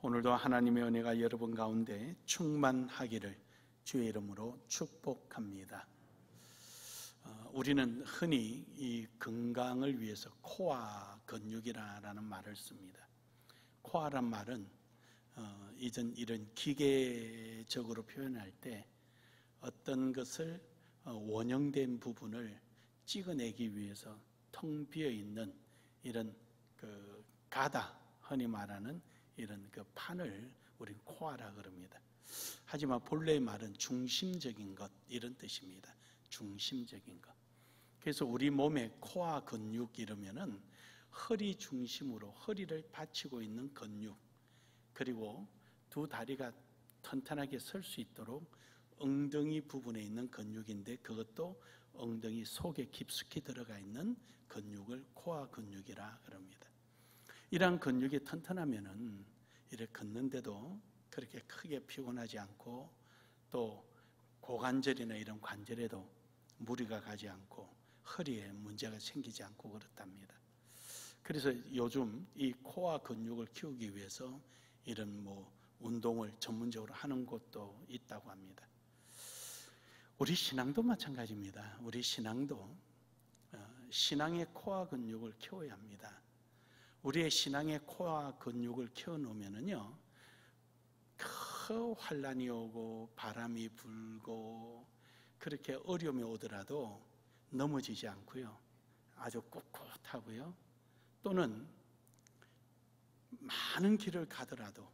오늘도 하나님의 은혜가 여러분 가운데 충만하기를 주의 이름으로 축복합니다. 우리는 흔히 이 건강을 위해서 코어 근육이라는 말을 씁니다. 코어란 말은 이런 기계적으로 표현할 때 어떤 것을 원형된 부분을 찍어내기 위해서 텅 비어 있는 이런 가다, 흔히 말하는 이런 판을 우리는 코어라 그럽니다. 하지만 본래의 말은 중심적인 것, 이런 뜻입니다. 중심적인 것. 그래서 우리 몸의 코어 근육 이러면은 허리 중심으로 허리를 받치고 있는 근육, 그리고 두 다리가 튼튼하게 설 수 있도록 엉덩이 부분에 있는 근육인데, 그것도 엉덩이 속에 깊숙이 들어가 있는 근육을 코어 근육이라 그럽니다. 이러한 근육이 튼튼하면은 이렇게 걷는데도 그렇게 크게 피곤하지 않고, 또 고관절이나 이런 관절에도 무리가 가지 않고 허리에 문제가 생기지 않고 그렇답니다. 그래서 요즘 이 코어 근육을 키우기 위해서 이런 운동을 전문적으로 하는 곳도 있다고 합니다. 우리 신앙도 마찬가지입니다. 우리 신앙도 신앙의 코어 근육을 키워야 합니다. 우리의 신앙의 코어 근육을 키워놓으면요, 큰 환란이 오고 바람이 불고 그렇게 어려움이 오더라도 넘어지지 않고요, 아주 꿋꿋하고요, 또는 많은 길을 가더라도,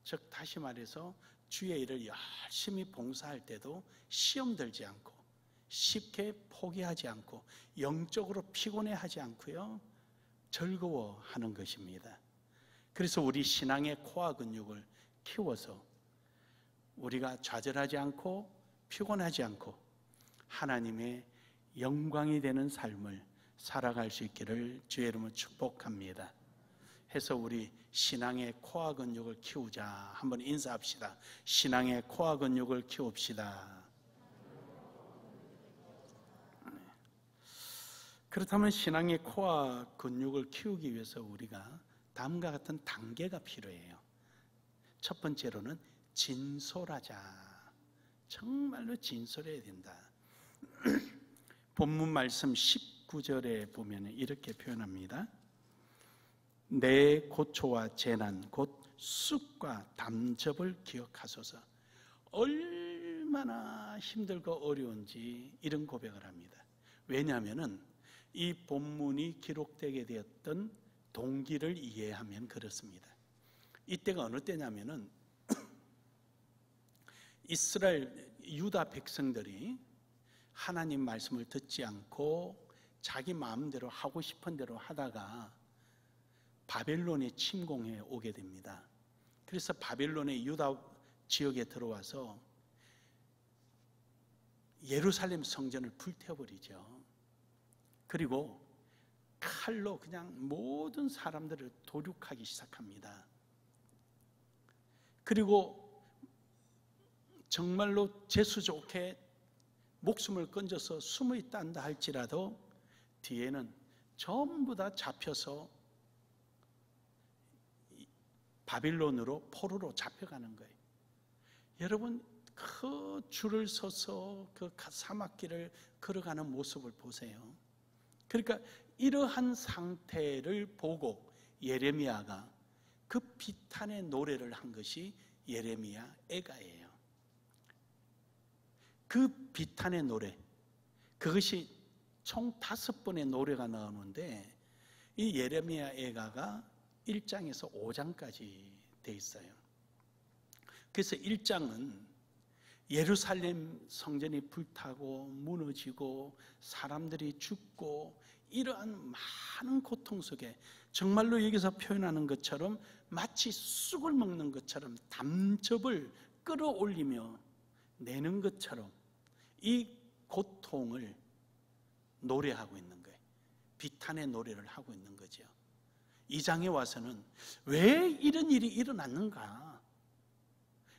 즉 다시 말해서 주의 일을 열심히 봉사할 때도 시험 들지 않고 쉽게 포기하지 않고 영적으로 피곤해하지 않고요, 즐거워하는 것입니다. 그래서 우리 신앙의 코어 근육을 키워서 우리가 좌절하지 않고 피곤하지 않고 하나님의 영광이 되는 삶을 살아갈 수 있기를 주의 이름으로 축복합니다. 해서 우리 신앙의 코어 근육을 키우자. 한번 인사합시다. 신앙의 코어 근육을 키웁시다. 그렇다면 신앙의 코어 근육을 키우기 위해서 우리가 다음과 같은 단계가 필요해요. 첫 번째로는 진솔하자. 정말로 진솔해야 된다. 본문 말씀 19절에 보면 이렇게 표현합니다. 내 고초와 재난 곧 쑥과 담즙을 기억하소서. 얼마나 힘들고 어려운지 이런 고백을 합니다. 왜냐하면 이 본문이 기록되게 되었던 동기를 이해하면 그렇습니다. 이때가 어느 때냐면은 이스라엘 유다 백성들이 하나님 말씀을 듣지 않고 자기 마음대로 하고 싶은 대로 하다가 바벨론에 침공해 오게 됩니다. 그래서 바벨론의 유다 지역에 들어와서 예루살렘 성전을 불태워버리죠. 그리고 칼로 그냥 모든 사람들을 도륙하기 시작합니다. 그리고 정말로 재수 좋게 목숨을 건져서 숨어 있단다 할지라도 뒤에는 전부 다 잡혀서 바빌론으로 포로로 잡혀가는 거예요. 여러분, 그 줄을 서서 그 사막길을 걸어가는 모습을 보세요. 그러니까 이러한 상태를 보고 예레미야가 그 비탄의 노래를 한 것이 예레미야 애가예요. 그 비탄의 노래, 그것이 총 5번의 노래가 나오는데 이 예레미야 애가가 1장에서 5장까지 돼 있어요. 그래서 1장은 예루살렘 성전이 불타고 무너지고 사람들이 죽고 이러한 많은 고통 속에 정말로 여기서 표현하는 것처럼 마치 쑥을 먹는 것처럼 담즙을 끌어올리며 내는 것처럼 이 고통을 노래하고 있는 거예요. 비탄의 노래를 하고 있는 거죠. 2장에 와서는 왜 이런 일이 일어났는가?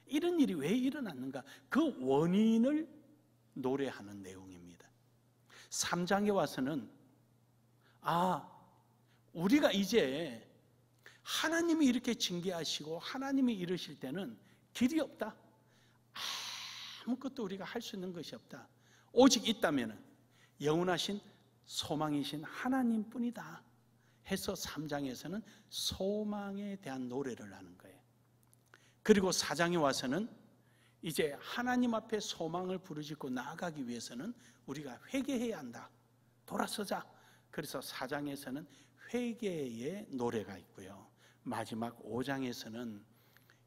이런 일이 왜 일어났는가? 그 원인을 노래하는 내용입니다. 3장에 와서는 우리가 이제 하나님이 이렇게 징계하시고 하나님이 이러실 때는 길이 없다. 아무것도 우리가 할 수 있는 것이 없다. 오직 있다면 영원하신 소망이신 하나님뿐이다 해서 3장에서는 소망에 대한 노래를 하는 거예요. 그리고 4장에 와서는 이제 하나님 앞에 소망을 부르짖고 나아가기 위해서는 우리가 회개해야 한다. 돌아서자. 그래서 4장에서는 회개의 노래가 있고요. 마지막 5장에서는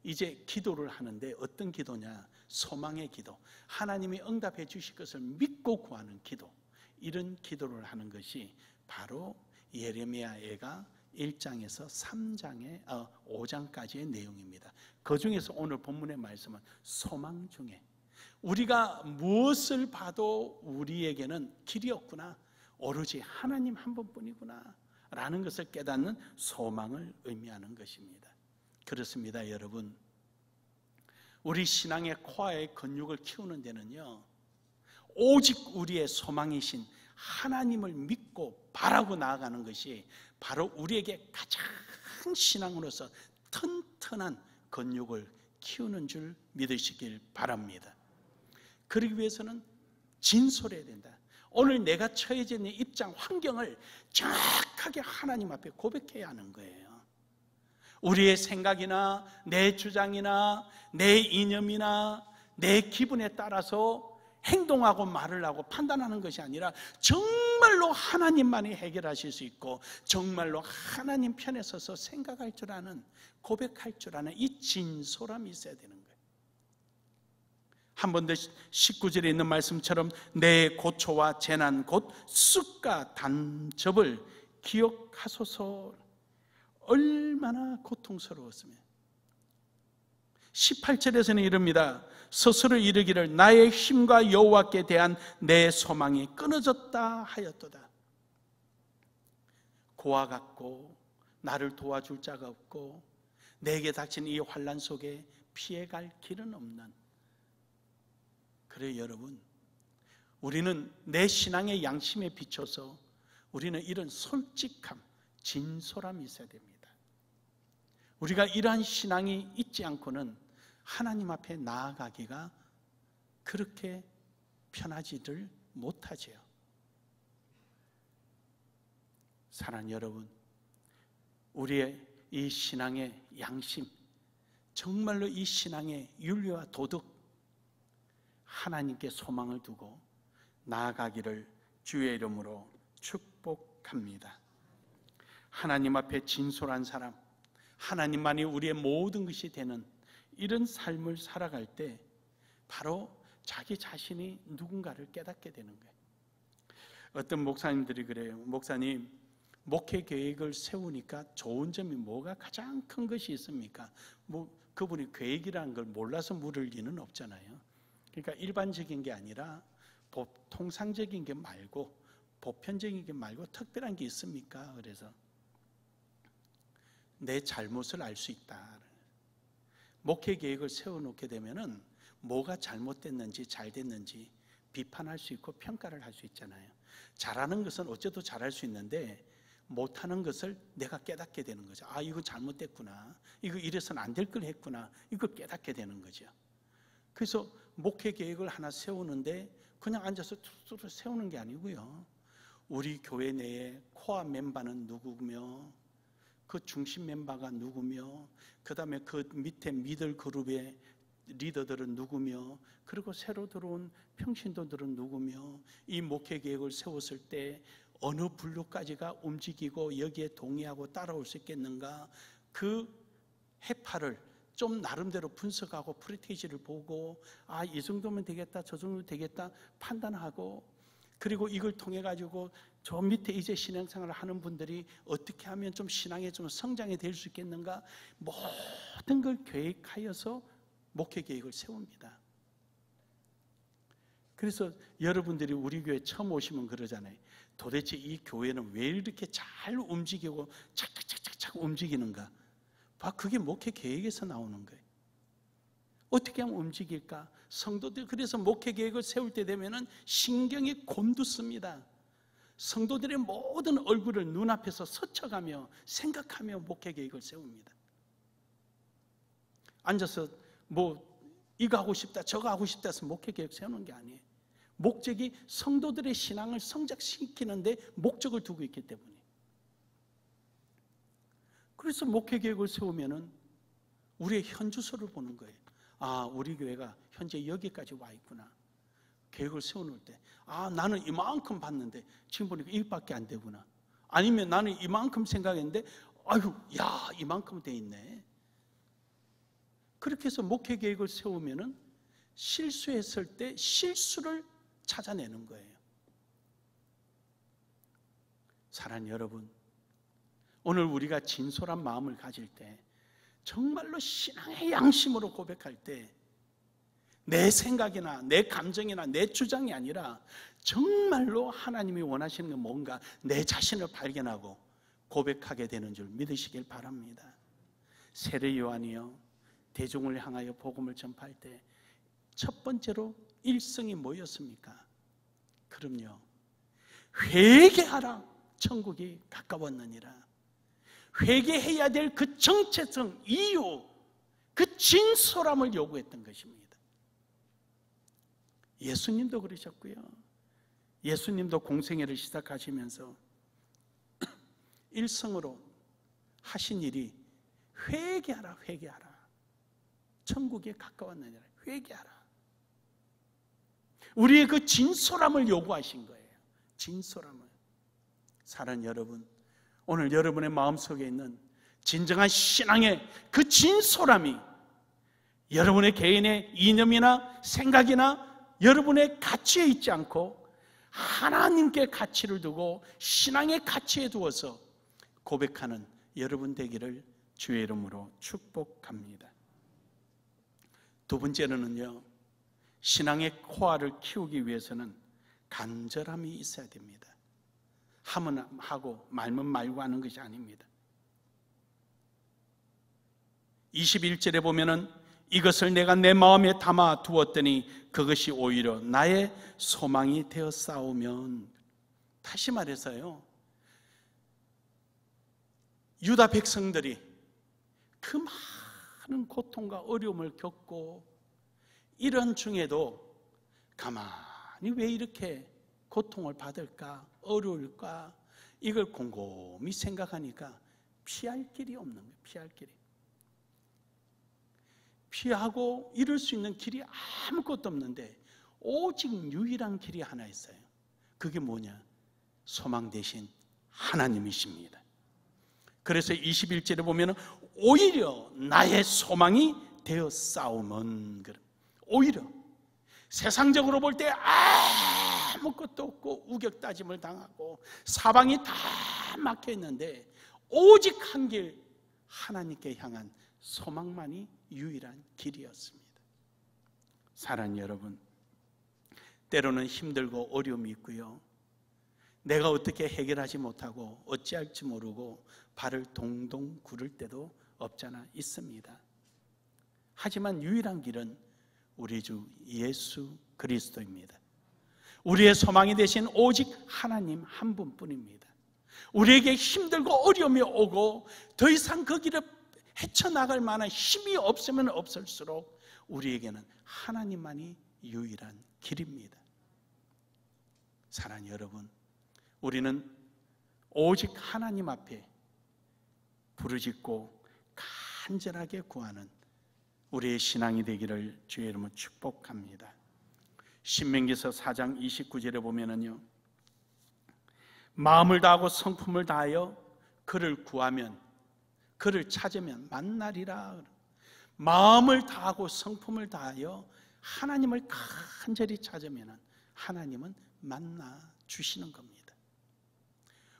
이제 기도를 하는데 어떤 기도냐? 소망의 기도. 하나님이 응답해 주실 것을 믿고 구하는 기도. 이런 기도를 하는 것이 바로 예레미야애가 1장에서 5장까지의 내용입니다. 그 중에서 오늘 본문의 말씀은 소망 중에 우리가 무엇을 봐도 우리에게는 길이 없구나, 오로지 하나님 한 분뿐이구나 라는 것을 깨닫는 소망을 의미하는 것입니다. 그렇습니다, 여러분. 우리 신앙의 코아의 근육을 키우는 데는요, 오직 우리의 소망이신 하나님을 믿고 바라고 나아가는 것이 바로 우리에게 가장 신앙으로서 튼튼한 근육을 키우는 줄 믿으시길 바랍니다. 그러기 위해서는 진솔해야 된다. 오늘 내가 처해져 있는 입장, 환경을 정확하게 하나님 앞에 고백해야 하는 거예요. 우리의 생각이나 내 주장이나 내 이념이나 내 기분에 따라서 행동하고 말을 하고 판단하는 것이 아니라 정말로 하나님만이 해결하실 수 있고 정말로 하나님 편에 서서 생각할 줄 아는, 고백할 줄 아는 이 진솔함이 있어야 되는 거예요. 한 번 더 19절에 있는 말씀처럼 내 고초와 재난 곧 쑥과 단접을 기억하소서. 얼마나 고통스러웠으면. 18절에서는 이릅니다. 스스로 이르기를 나의 힘과 여호와께 대한 내 소망이 끊어졌다 하였도다. 고아 같고 나를 도와줄 자가 없고 내게 닥친 이 환난 속에 피해갈 길은 없는. 그래요, 여러분, 우리는 내 신앙의 양심에 비춰서 우리는 이런 솔직함, 진솔함이 있어야 됩니다. 우리가 이러한 신앙이 있지 않고는 하나님 앞에 나아가기가 그렇게 편하지를 못하지요. 사랑하는 여러분, 우리의 이 신앙의 양심, 정말로 이 신앙의 윤리와 도덕, 하나님께 소망을 두고 나아가기를 주의 이름으로 축복합니다. 하나님 앞에 진솔한 사람, 하나님만이 우리의 모든 것이 되는 이런 삶을 살아갈 때 바로 자기 자신이 누군가를 깨닫게 되는 거예요. 어떤 목사님들이 그래요. 목사님, 목회 계획을 세우니까 좋은 점이 뭐가 가장 큰 것이 있습니까? 그분이 계획이라는 걸 몰라서 물을 리는 없잖아요. 그러니까 일반적인 게 아니라 통상적인 게 말고, 보편적인 게 말고 특별한 게 있습니까? 그래서 내 잘못을 알 수 있다. 목회 계획을 세워놓게 되면은 뭐가 잘못됐는지 잘 됐는지 비판할 수 있고 평가를 할 수 있잖아요. 잘하는 것은 어째도 잘할 수 있는데 못하는 것을 내가 깨닫게 되는 거죠. 아, 이거 잘못됐구나, 이거 이래서는 안 될 걸 했구나, 이거 깨닫게 되는 거죠. 그래서 목회 계획을 하나 세우는데 그냥 앉아서 툭툭 세우는 게 아니고요, 우리 교회 내에 코어 멤버는 누구며 그 중심 멤버가 누구며 그 다음에 그 밑에 미들 그룹의 리더들은 누구며 그리고 새로 들어온 평신도들은 누구며 이 목회 계획을 세웠을 때 어느 분류까지가 움직이고 여기에 동의하고 따라올 수 있겠는가, 그 해파를 좀 나름대로 분석하고 프리테이지를 보고 아, 이 정도면 되겠다, 저 정도면 되겠다 판단하고, 그리고 이걸 통해 가지고 저 밑에 이제 신앙생활을 하는 분들이 어떻게 하면 좀 신앙에 좀 성장이 될 수 있겠는가, 모든 걸 계획하여서 목회 계획을 세웁니다. 그래서 여러분들이 우리 교회 처음 오시면 그러잖아요. 도대체 이 교회는 왜 이렇게 잘 움직이고 착착착착 움직이는가? 봐, 그게 목회 계획에서 나오는 거예요. 어떻게 하면 움직일까? 성도들, 그래서 목회 계획을 세울 때 되면은 신경이 곤두습니다. 성도들의 모든 얼굴을 눈앞에서 스쳐가며 생각하며 목회 계획을 세웁니다. 앉아서 이거 하고 싶다 저거 하고 싶다 해서 목회 계획 세우는 게 아니에요. 목적이 성도들의 신앙을 성장시키는데 목적을 두고 있기 때문에. 그래서 목회 계획을 세우면은 우리의 현주소를 보는 거예요. 아, 우리 교회가 현재 여기까지 와 있구나. 계획을 세워놓을 때, 아, 나는 이만큼 봤는데 지금 보니까 이밖에 안 되구나. 아니면 나는 이만큼 생각했는데, 아유, 야, 이만큼 돼 있네. 그렇게 해서 목회 계획을 세우면은 실수했을 때 실수를 찾아내는 거예요. 사랑하는 여러분, 오늘 우리가 진솔한 마음을 가질 때, 정말로 신앙의 양심으로 고백할 때, 내 생각이나 내 감정이나 내 주장이 아니라 정말로 하나님이 원하시는 게 뭔가 내 자신을 발견하고 고백하게 되는 줄 믿으시길 바랍니다. 세례 요한이요, 대중을 향하여 복음을 전파할 때 첫 번째로 일성이 뭐였습니까? 그럼요, 회개하라, 천국이 가까웠느니라. 회개해야 될 그 정체성, 이유, 그 진솔함을 요구했던 것입니다. 예수님도 그러셨고요. 예수님도 공생애를 시작하시면서 일성으로 하신 일이 회개하라, 회개하라. 천국에 가까웠느니라. 회개하라. 우리의 그 진솔함을 요구하신 거예요. 진솔함을. 사랑하는 여러분, 오늘 여러분의 마음속에 있는 진정한 신앙의 그 진솔함이 여러분의 개인의 이념이나 생각이나 여러분의 가치에 있지 않고 하나님께 가치를 두고 신앙의 가치에 두어서 고백하는 여러분 되기를 주의 이름으로 축복합니다. 두 번째로는요, 신앙의 코알을 키우기 위해서는 간절함이 있어야 됩니다. 하면 하고 말면 말고 하는 것이 아닙니다. 21절에 보면은 이것을 내가 내 마음에 담아 두었더니 그것이 오히려 나의 소망이 되어 싸우면. 다시 말해서요, 유다 백성들이 그 많은 고통과 어려움을 겪고 이런 중에도 가만히 왜 이렇게 고통을 받을까, 어려울까, 이걸 곰곰이 생각하니까 피할 길이 없는 거예요. 피할 길이. 피하고 이룰 수 있는 길이 아무것도 없는데 오직 유일한 길이 하나 있어요. 그게 뭐냐? 소망 대신 하나님이십니다. 그래서 21절에 보면 오히려 나의 소망이 되어 싸움은, 오히려 세상적으로 볼 때 아무것도 없고 우격다짐을 당하고 사방이 다 막혀 있는데 오직 한 길, 하나님께 향한 소망만이 유일한 길이었습니다. 사랑하는 여러분, 때로는 힘들고 어려움이 있고요, 내가 어떻게 해결하지 못하고 어찌할지 모르고 발을 동동 구를 때도 없잖아 있습니다. 하지만 유일한 길은 우리 주 예수 그리스도입니다. 우리의 소망이 되신 오직 하나님 한 분뿐입니다. 우리에게 힘들고 어려움이 오고 더 이상 그 길을 헤쳐나갈 만한 힘이 없으면 없을수록 우리에게는 하나님만이 유일한 길입니다. 사랑하는 여러분, 우리는 오직 하나님 앞에 부르짖고 간절하게 구하는 우리의 신앙이 되기를 주의 이름으로 축복합니다. 신명기서 4장 29절에 보면은요, 마음을 다하고 성품을 다하여 그를 구하면, 그를 찾으면 만나리라. 마음을 다하고 성품을 다하여 하나님을 간절히 찾으면 하나님은 만나 주시는 겁니다.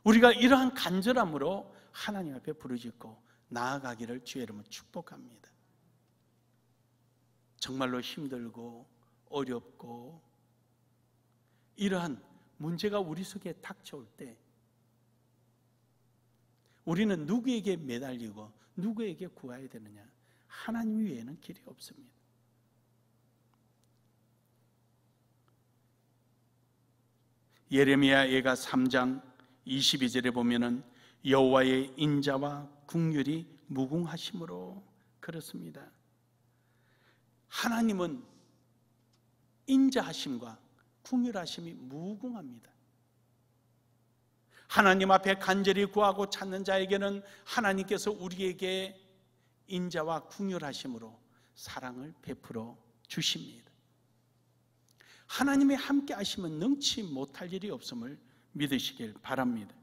우리가 이러한 간절함으로 하나님 앞에 부르짖고 나아가기를 주의 이름으로 축복합니다. 정말로 힘들고 어렵고 이러한 문제가 우리 속에 닥쳐올 때 우리는 누구에게 매달리고 누구에게 구해야 되느냐? 하나님 외에는 길이 없습니다. 예레미야 예가 3장 22절에 보면은 여호와의 인자와 긍휼이 무궁하심으로, 그렇습니다. 하나님은 인자하심과 긍휼하심이 무궁합니다. 하나님 앞에 간절히 구하고 찾는 자에게는 하나님께서 우리에게 인자와 긍휼하심으로 사랑을 베풀어 주십니다. 하나님이 함께 하시면 능치 못할 일이 없음을 믿으시길 바랍니다.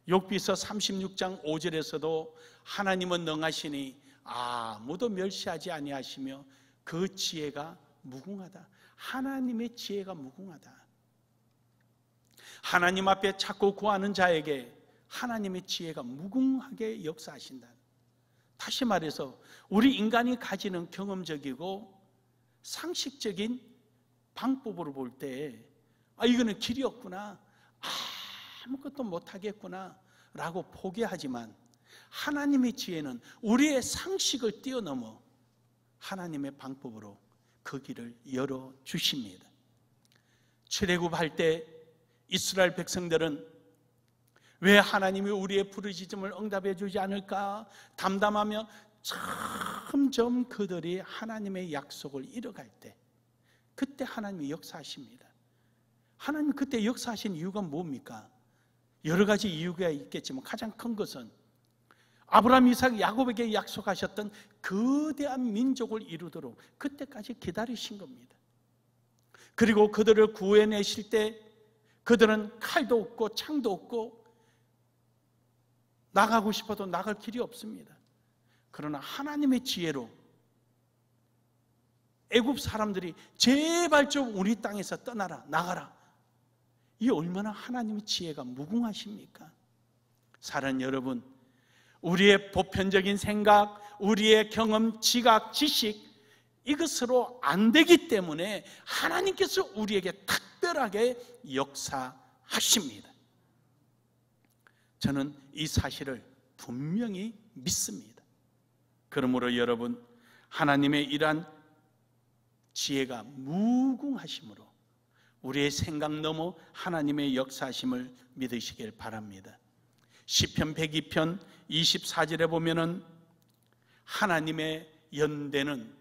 욥기서 36장 5절에서도 하나님은 능하시니 아무도 멸시하지 아니하시며 그 지혜가 무궁하다. 하나님의 지혜가 무궁하다. 하나님 앞에 찾고 구하는 자에게 하나님의 지혜가 무궁하게 역사하신다. 다시 말해서 우리 인간이 가지는 경험적이고 상식적인 방법으로 볼 때 이거는 길이 없구나, 아무것도 못하겠구나 라고 포기하지만, 하나님의 지혜는 우리의 상식을 뛰어넘어 하나님의 방법으로 그 길을 열어주십니다. 출애굽할 때 이스라엘 백성들은 왜 하나님이 우리의 부르짖음을 응답해 주지 않을까 담담하며 점점 그들이 하나님의 약속을 잃어갈 때, 그때 하나님이 역사하십니다. 하나님 그때 역사하신 이유가 뭡니까? 여러 가지 이유가 있겠지만 가장 큰 것은 아브라함, 이삭, 야곱에게 약속하셨던 거대한 민족을 이루도록 그때까지 기다리신 겁니다. 그리고 그들을 구해내실 때 그들은 칼도 없고 창도 없고 나가고 싶어도 나갈 길이 없습니다. 그러나 하나님의 지혜로 애굽 사람들이 제발 좀 우리 땅에서 떠나라, 나가라. 이 얼마나 하나님의 지혜가 무궁하십니까? 사랑하는 여러분, 우리의 보편적인 생각, 우리의 경험, 지각, 지식, 이것으로 안 되기 때문에 하나님께서 우리에게 특별하게 역사하십니다. 저는 이 사실을 분명히 믿습니다. 그러므로 여러분, 하나님의 이러한 지혜가 무궁하심으로 우리의 생각 넘어 하나님의 역사하심을 믿으시길 바랍니다. 시편 102편 24절에 보면은 하나님의 연대는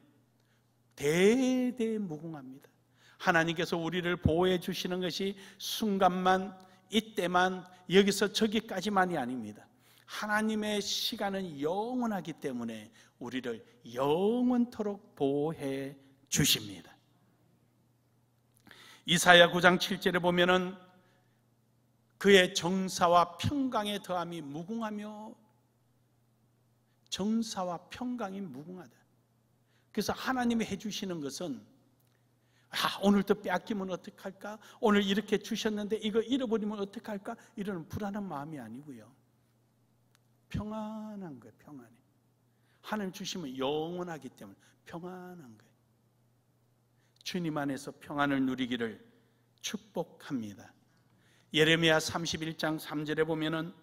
대대무궁합니다. 하나님께서 우리를 보호해 주시는 것이 순간만, 이때만, 여기서 저기까지만이 아닙니다. 하나님의 시간은 영원하기 때문에 우리를 영원토록 보호해 주십니다. 이사야 9장 7절에 보면은 그의 정사와 평강의 더함이 무궁하며, 정사와 평강이 무궁하다. 그래서 하나님이 해주시는 것은 오늘 또 빼앗기면 어떡할까? 오늘 이렇게 주셨는데 이거 잃어버리면 어떡할까? 이런 불안한 마음이 아니고요, 평안한 거예요. 평안해. 하나님 주시면 영원하기 때문에 평안한 거예요. 주님 안에서 평안을 누리기를 축복합니다. 예레미야 31장 3절에 보면은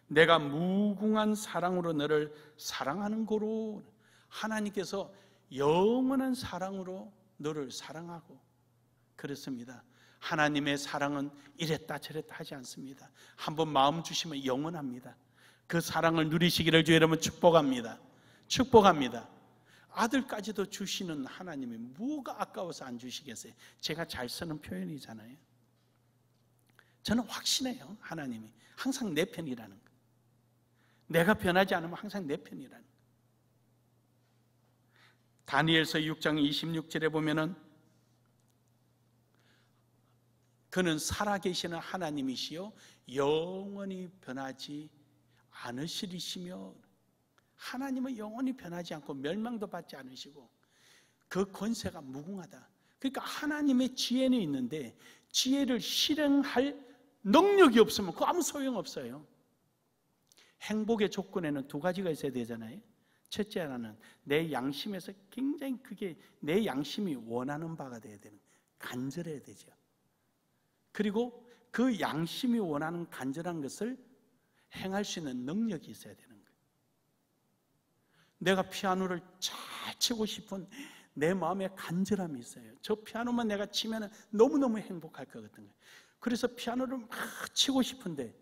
내가 무궁한 사랑으로 너를 사랑하는 고로, 하나님께서 영원한 사랑으로 너를 사랑하고, 그렇습니다. 하나님의 사랑은 이랬다 저랬다 하지 않습니다. 한번 마음 주시면 영원합니다. 그 사랑을 누리시기를 주 여러분 축복합니다. 축복합니다. 아들까지도 주시는 하나님이 뭐가 아까워서 안 주시겠어요? 제가 잘 쓰는 표현이잖아요. 저는 확신해요. 하나님이 항상 내 편이라는 거. 내가 변하지 않으면 항상 내 편이라는 거. 다니엘서 6장 26절에 보면은 그는 살아계시는 하나님이시요 영원히 변하지 않으시리시며, 하나님은 영원히 변하지 않고 멸망도 받지 않으시고 그 권세가 무궁하다. 그러니까 하나님의 지혜는 있는데 지혜를 실행할 능력이 없으면 그거 아무 소용없어요. 행복의 조건에는 두 가지가 있어야 되잖아요. 첫째 하나는 내 양심에서 굉장히 그게 내 양심이 원하는 바가 돼야 되는, 간절해야 되죠. 그리고 그 양심이 원하는 간절한 것을 행할 수 있는 능력이 있어야 되는 거예요. 내가 피아노를 잘 치고 싶은 내 마음에 간절함이 있어요. 저 피아노만 내가 치면 너무너무 행복할 것 같은 거예요. 그래서 피아노를 막 치고 싶은데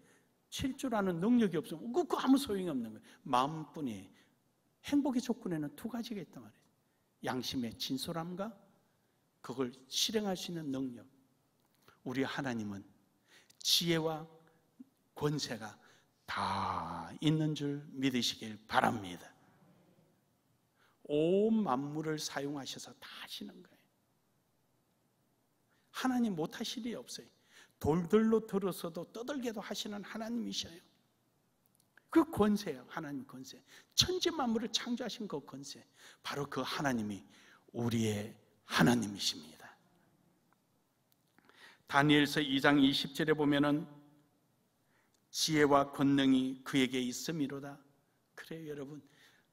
칠 줄 아는 능력이 없으면 그거 아무 소용이 없는 거예요. 마음뿐이에요. 행복의 조건에는 두 가지가 있단 말이에요. 양심의 진솔함과 그걸 실행할 수 있는 능력. 우리 하나님은 지혜와 권세가 다 있는 줄 믿으시길 바랍니다. 온 만물을 사용하셔서 다 하시는 거예요. 하나님 못하실 일이 없어요. 돌들로 들어서도 떠들게도 하시는 하나님이셔요. 그 권세예요. 하나님 권세. 천지 만물을 창조하신 그 권세, 바로 그 하나님이 우리의 하나님이십니다. 다니엘서 2장 20절에 보면은 지혜와 권능이 그에게 있음이로다. 그래요, 여러분.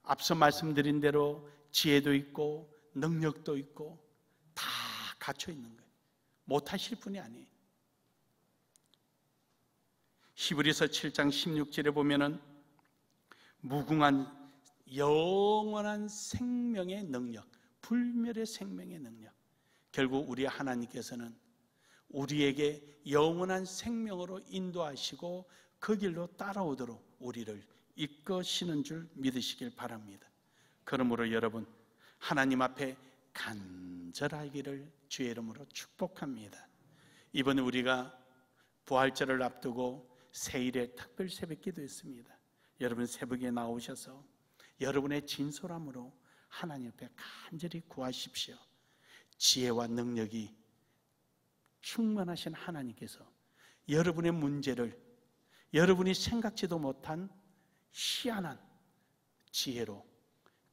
앞서 말씀드린 대로 지혜도 있고 능력도 있고 다 갖춰 있는 거예요. 못하실 분이 아니에요. 히브리서 7장 16절에 보면은 무궁한 영원한 생명의 능력, 불멸의 생명의 능력. 결국 우리 하나님께서는 우리에게 영원한 생명으로 인도하시고 그 길로 따라오도록 우리를 이끄시는 줄 믿으시길 바랍니다. 그러므로 여러분, 하나님 앞에 간절하기를 주의 이름으로 축복합니다. 이번에 우리가 부활절을 앞두고 새일에 특별 새벽 기도했습니다. 여러분 새벽에 나오셔서 여러분의 진솔함으로 하나님 앞에 간절히 구하십시오. 지혜와 능력이 충만하신 하나님께서 여러분의 문제를 여러분이 생각지도 못한 희한한 지혜로,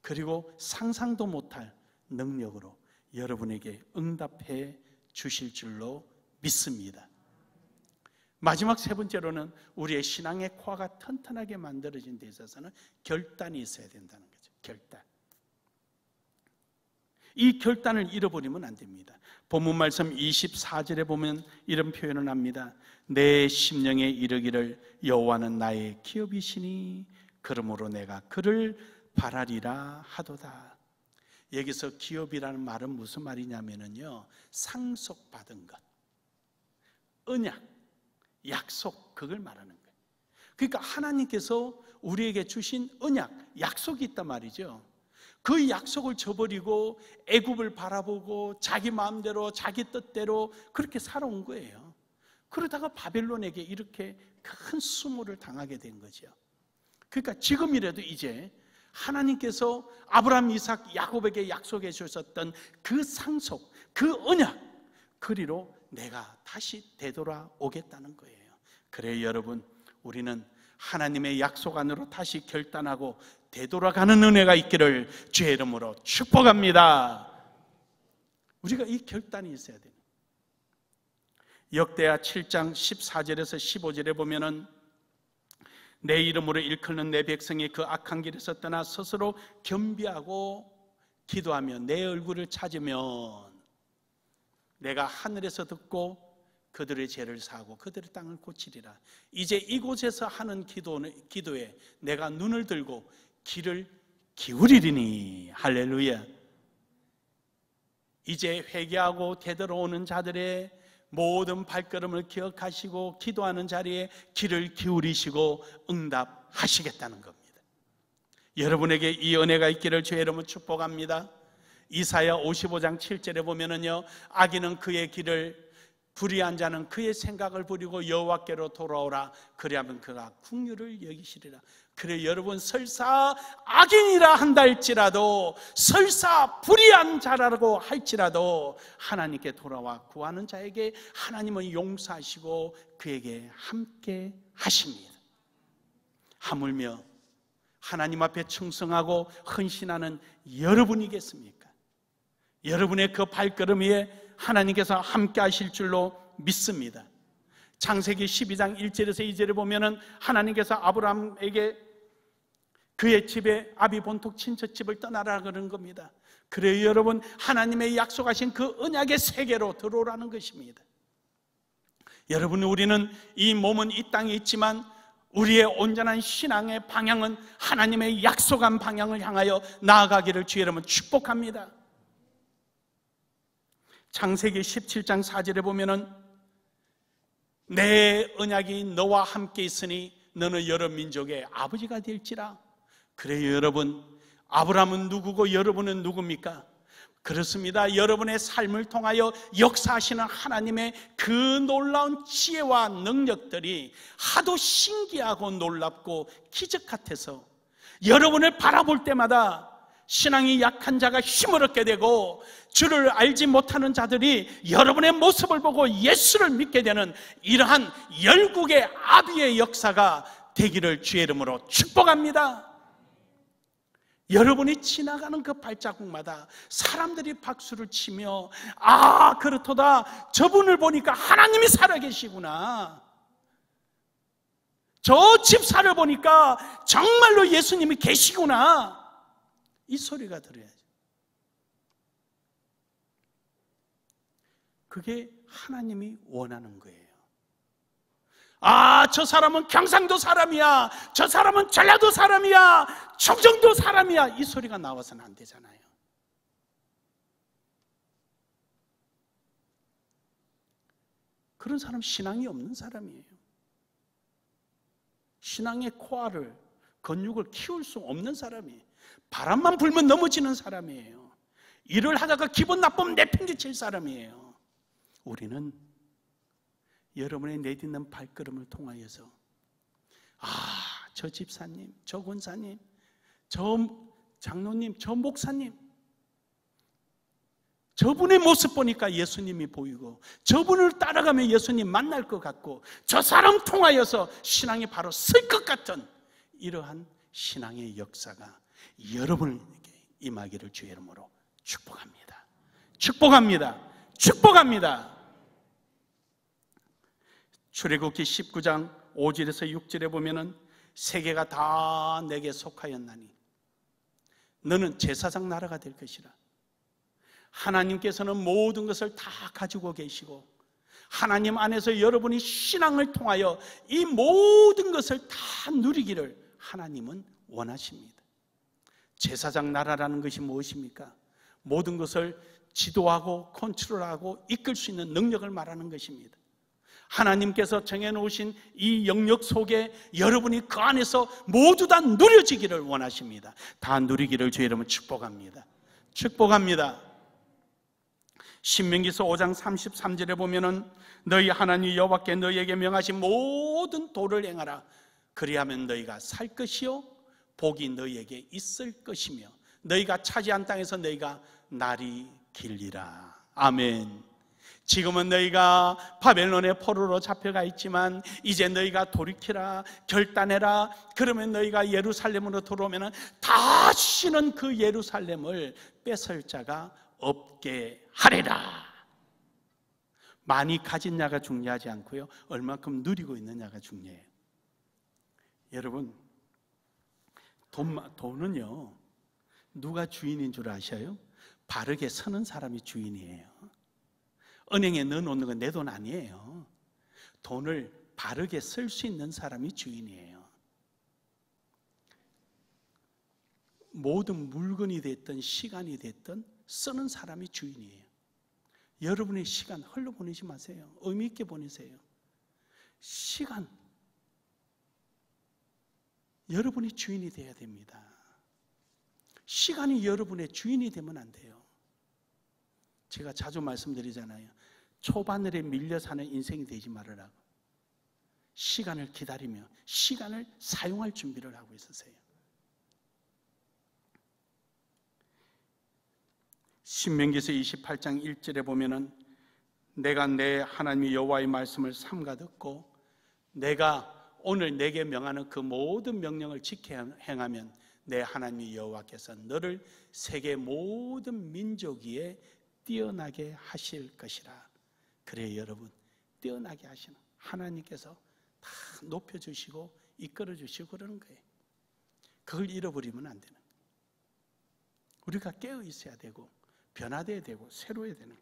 그리고 상상도 못할 능력으로 여러분에게 응답해 주실 줄로 믿습니다. 마지막 세 번째로는 우리의 신앙의 코어가 튼튼하게 만들어진 데 있어서는 결단이 있어야 된다는 거죠. 결단. 이 결단을 잃어버리면 안 됩니다. 본문 말씀 24절에 보면 이런 표현을 합니다. 내 심령에 이르기를 여호와는 나의 기업이시니 그러므로 내가 그를 바라리라 하도다. 여기서 기업이라는 말은 무슨 말이냐면요, 상속받은 것, 언약, 약속, 그걸 말하는 거예요. 그러니까 하나님께서 우리에게 주신 언약, 약속이 있단 말이죠. 그 약속을 저버리고 애굽을 바라보고 자기 마음대로 자기 뜻대로 그렇게 살아온 거예요. 그러다가 바벨론에게 이렇게 큰 수모를 당하게 된 거죠. 그러니까 지금이라도 이제 하나님께서 아브라함, 이삭, 야곱에게 약속해 주셨던 그 상속, 그 언약, 그리로 내가 다시 되돌아오겠다는 거예요. 그래요, 여러분, 우리는 하나님의 약속 안으로 다시 결단하고 되돌아가는 은혜가 있기를 주의 이름으로 축복합니다. 우리가 이 결단이 있어야 돼요. 역대하 7장 14절에서 15절에 보면은 내 이름으로 일컫는 내 백성이 그 악한 길에서 떠나 스스로 겸비하고 기도하며 내 얼굴을 찾으면 내가 하늘에서 듣고 그들의 죄를 사하고 그들의 땅을 고치리라. 이제 이곳에서 하는 기도에 내가 눈을 들고 귀를 기울이리니. 할렐루야. 이제 회개하고 되돌아오는 자들의 모든 발걸음을 기억하시고 기도하는 자리에 귀를 기울이시고 응답하시겠다는 겁니다. 여러분에게 이 은혜가 있기를 주의 이름으로 축복합니다. 이사야 55장 7절에 보면은요, 악인은 그의 길을, 불의한 자는 그의 생각을 버리고 여호와께로 돌아오라. 그리하면 그가 긍휼을 여기시리라. 그래, 여러분, 설사 악인이라 한다 할지라도, 설사 불의한 자라고 할지라도 하나님께 돌아와 구하는 자에게 하나님은 용서하시고 그에게 함께 하십니다. 하물며 하나님 앞에 충성하고 헌신하는 여러분이겠습니까? 여러분의 그 발걸음 위에 하나님께서 함께 하실 줄로 믿습니다. 창세기 12장 1절에서 2절에 보면은 하나님께서 아브라함에게 그의 집에 아비 본토 친척집을 떠나라 그러는 겁니다. 그래요, 여러분, 하나님의 약속하신 그 언약의 세계로 들어오라는 것입니다. 여러분, 우리는 이 몸은 이 땅에 있지만 우리의 온전한 신앙의 방향은 하나님의 약속한 방향을 향하여 나아가기를 주의 이름으로 축복합니다. 창세기 17장 4절에 보면은 내 언약이 너와 함께 있으니 너는 여러 민족의 아버지가 될지라. 그래요, 여러분. 아브라함은 누구고 여러분은 누굽니까? 그렇습니다. 여러분의 삶을 통하여 역사하시는 하나님의 그 놀라운 지혜와 능력들이 하도 신기하고 놀랍고 기적 같아서 여러분을 바라볼 때마다 신앙이 약한 자가 힘을 얻게 되고 주를 알지 못하는 자들이 여러분의 모습을 보고 예수를 믿게 되는 이러한 열국의 아비의 역사가 되기를 주의 이름으로 축복합니다. 여러분이 지나가는 그 발자국마다 사람들이 박수를 치며 아, 그렇도다, 저분을 보니까 하나님이 살아계시구나, 저 집사를 보니까 정말로 예수님이 계시구나, 이 소리가 들어야죠. 그게 하나님이 원하는 거예요. 아, 저 사람은 경상도 사람이야, 저 사람은 전라도 사람이야, 충청도 사람이야, 이 소리가 나와서는 안 되잖아요. 그런 사람 신앙이 없는 사람이에요. 신앙의 코알을, 건육을 키울 수 없는 사람이에요. 바람만 불면 넘어지는 사람이에요. 일을 하다가 기분 나쁘면 내팽개칠 사람이에요. 우리는 여러분의 내딛는 발걸음을 통하여서 아, 저 집사님, 저 권사님, 저 장로님, 저 목사님, 저분의 모습 보니까 예수님이 보이고 저분을 따라가면 예수님 만날 것 같고 저 사람 통하여서 신앙이 바로 쓸 것 같은 이러한 신앙의 역사가 여러분에게 임하기를 주의 이름으로 축복합니다. 축복합니다. 축복합니다. 출애굽기 19장 5절에서 6절에 보면은 세계가 다 내게 속하였나니 너는 제사장 나라가 될 것이라. 하나님께서는 모든 것을 다 가지고 계시고 하나님 안에서 여러분이 신앙을 통하여 이 모든 것을 다 누리기를 하나님은 원하십니다. 제사장 나라라는 것이 무엇입니까? 모든 것을 지도하고 컨트롤하고 이끌 수 있는 능력을 말하는 것입니다. 하나님께서 정해놓으신 이 영역 속에 여러분이 그 안에서 모두 다 누려지기를 원하십니다. 다 누리기를 주의 이름으로 축복합니다. 축복합니다. 신명기서 5장 33절에 보면은 너희 하나님 여호와께 너희에게 명하신 모든 도를 행하라. 그리하면 너희가 살 것이요 복이 너희에게 있을 것이며 너희가 차지한 땅에서 너희가 날이 길리라. 아멘. 지금은 너희가 바벨론의 포로로 잡혀가 있지만 이제 너희가 돌이키라, 결단해라. 그러면 너희가 예루살렘으로 들어오면 다시는 그 예루살렘을 뺏을 자가 없게 하리라. 많이 가진 자가 중요하지 않고요, 얼마큼 누리고 있느냐가 중요해요. 여러분, 돈은요 누가 주인인 줄 아셔요? 바르게 서는 사람이 주인이에요. 은행에 넣어놓는 건 내 돈 아니에요. 돈을 바르게 쓸 수 있는 사람이 주인이에요. 모든 물건이 됐든 시간이 됐든 쓰는 사람이 주인이에요. 여러분의 시간 흘려보내지 마세요. 의미 있게 보내세요. 시간, 여러분이 주인이 돼야 됩니다. 시간이 여러분의 주인이 되면 안 돼요. 제가 자주 말씀드리잖아요. 초바늘에 밀려 사는 인생이 되지 말으라고. 시간을 기다리며 시간을 사용할 준비를 하고 있으세요. 신명기서 28장 1절에 보면은 내가 내 하나님 여호와의 말씀을 삼가 듣고 내가 오늘 내게 명하는 그 모든 명령을 지켜 행하면 내 하나님 여호와께서 너를 세계 모든 민족 위에 뛰어나게 하실 것이라. 그래 여러분, 뛰어나게 하시는 하나님께서 다 높여주시고 이끌어주시고 그러는 거예요. 그걸 잃어버리면 안 되는 거예요. 우리가 깨어 있어야 되고 변화되어야 되고 새로워야 되는,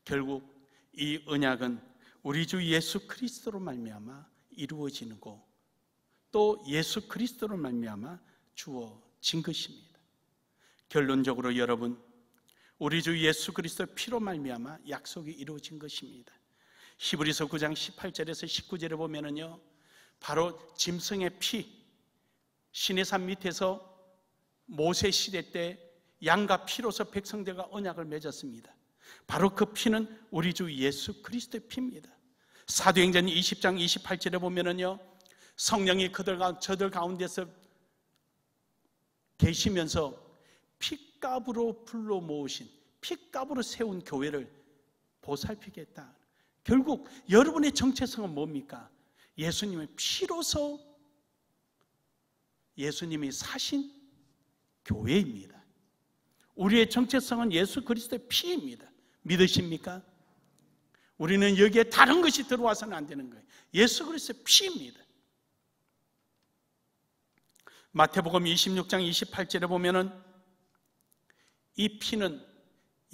결국 이 언약은 우리 주 예수 그리스도로 말미암아 이루어지고 또 예수 그리스도로 말미암아 주어진 것입니다. 결론적으로 여러분, 우리 주 예수 그리스도 피로 말미암아 약속이 이루어진 것입니다. 히브리서 9장 18절에서 19절에 보면은요, 바로 짐승의 피, 시내산 밑에서 모세 시대 때 양과 피로서 백성들과 언약을 맺었습니다. 바로 그 피는 우리 주 예수 그리스도의 피입니다. 사도행전 20장 28절에 보면은요, 성령이 저들 가운데서 계시면서 피값으로 불러 모으신, 피값으로 세운 교회를 보살피겠다. 결국 여러분의 정체성은 뭡니까? 예수님의 피로서 예수님이 사신 교회입니다. 우리의 정체성은 예수 그리스도의 피입니다. 믿으십니까? 우리는 여기에 다른 것이 들어와서는 안 되는 거예요. 예수 그리스도의 피입니다. 마태복음 26장 28절에 보면은 이 피는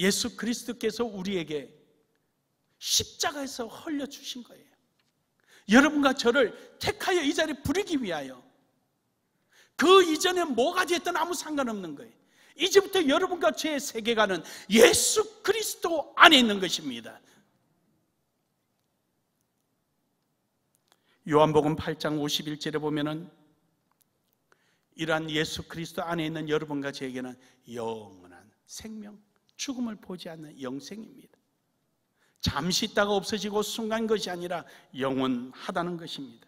예수 그리스도께서 우리에게 십자가에서 흘려주신 거예요. 여러분과 저를 택하여 이 자리에 부르기 위하여. 그 이전에 뭐가 됐든 아무 상관없는 거예요. 이제부터 여러분과 저의 세계관은 예수 그리스도 안에 있는 것입니다. 요한복음 8장 51절에 보면은 이러한 예수 그리스도 안에 있는 여러분과 저에게는 영원한 생명, 죽음을 보지 않는 영생입니다. 잠시 있다가 없어지고 순간 것이 아니라 영원하다는 것입니다.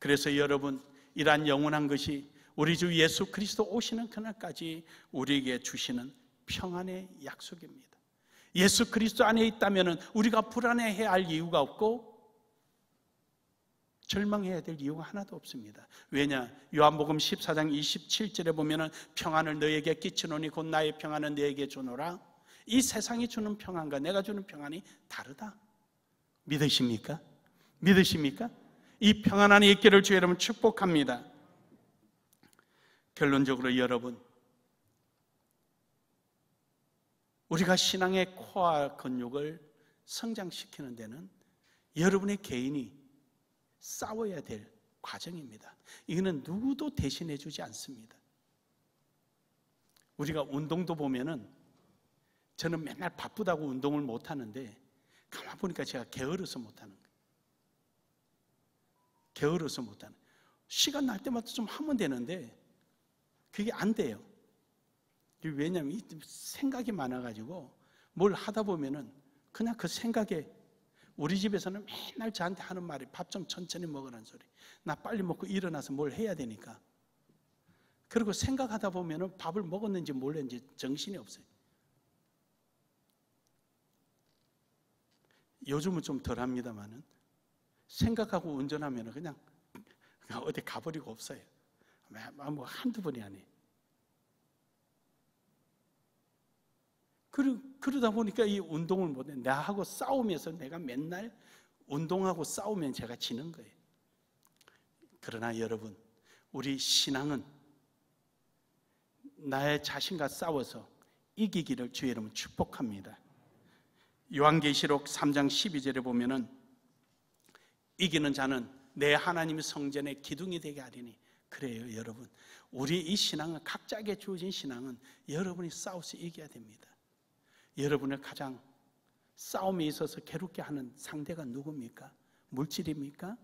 그래서 여러분, 이러한 영원한 것이 우리 주 예수 그리스도 오시는 그날까지 우리에게 주시는 평안의 약속입니다. 예수 그리스도 안에 있다면 우리가 불안해해야 할 이유가 없고 절망해야 될 이유가 하나도 없습니다. 왜냐? 요한복음 14장 27절에 보면은 평안을 너에게 끼치노니 곧 나의 평안은 너에게 주노라. 이 세상이 주는 평안과 내가 주는 평안이 다르다. 믿으십니까? 믿으십니까? 이 평안 안에 있기를 주 여러분 축복합니다. 결론적으로 여러분, 우리가 신앙의 코어 근육을 성장시키는 데는 여러분의 개인이 싸워야 될 과정입니다. 이거는 누구도 대신해 주지 않습니다. 우리가 운동도 보면은 저는 맨날 바쁘다고 운동을 못 하는데 가만 보니까 제가 게으러서 못 하는 거예요. 게으러서 못 하는 거예요. 시간 날 때마다 좀 하면 되는데 그게 안 돼요. 왜냐하면 생각이 많아가지고 뭘 하다 보면은 그냥 그 생각에, 우리 집에서는 맨날 저한테 하는 말이 밥 좀 천천히 먹으라는 소리. 나 빨리 먹고 일어나서 뭘 해야 되니까. 그리고 생각하다 보면은 밥을 먹었는지 몰랐는지 정신이 없어요. 요즘은 좀 덜 합니다만은 생각하고 운전하면 그냥 어디 가버리고 없어요. 뭐 한두 번이 아니에요. 그러다 보니까 이 운동을 못해. 나하고 싸우면서 내가 맨날 운동하고 싸우면 제가 지는 거예요. 그러나 여러분, 우리 신앙은 나의 자신과 싸워서 이기기를 주의 이름으로 축복합니다. 요한계시록 3장 12절에 보면은 이기는 자는 내 하나님의 성전의 기둥이 되게 하리니. 그래요, 여러분. 우리 이 신앙은, 각자에게 주어진 신앙은 여러분이 싸워서 이겨야 됩니다. 여러분을 가장 싸움에 있어서 괴롭게 하는 상대가 누굽니까? 물질입니까?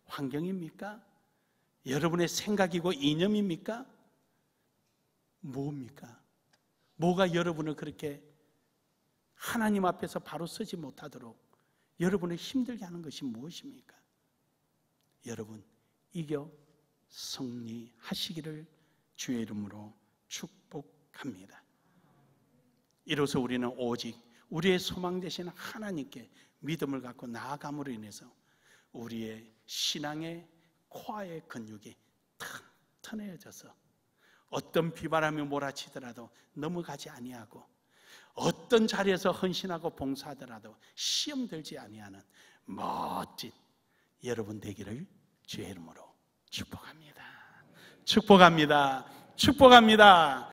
환경입니까? 여러분의 생각이고 이념입니까? 뭡니까? 뭐가 여러분을 그렇게 하나님 앞에서 바로 서지 못하도록 여러분을 힘들게 하는 것이 무엇입니까? 여러분, 이겨 승리하시기를 주의 이름으로 축복합니다. 이로써 우리는 오직 우리의 소망 되시는 하나님께 믿음을 갖고 나아감으로 인해서 우리의 신앙의 코어의 근육이 튼튼해져서 어떤 비바람이 몰아치더라도 넘어가지 아니하고 어떤 자리에서 헌신하고 봉사하더라도 시험 들지 아니하는 멋진 여러분 되기를 주의 이름으로 축복합니다. 축복합니다. 축복합니다.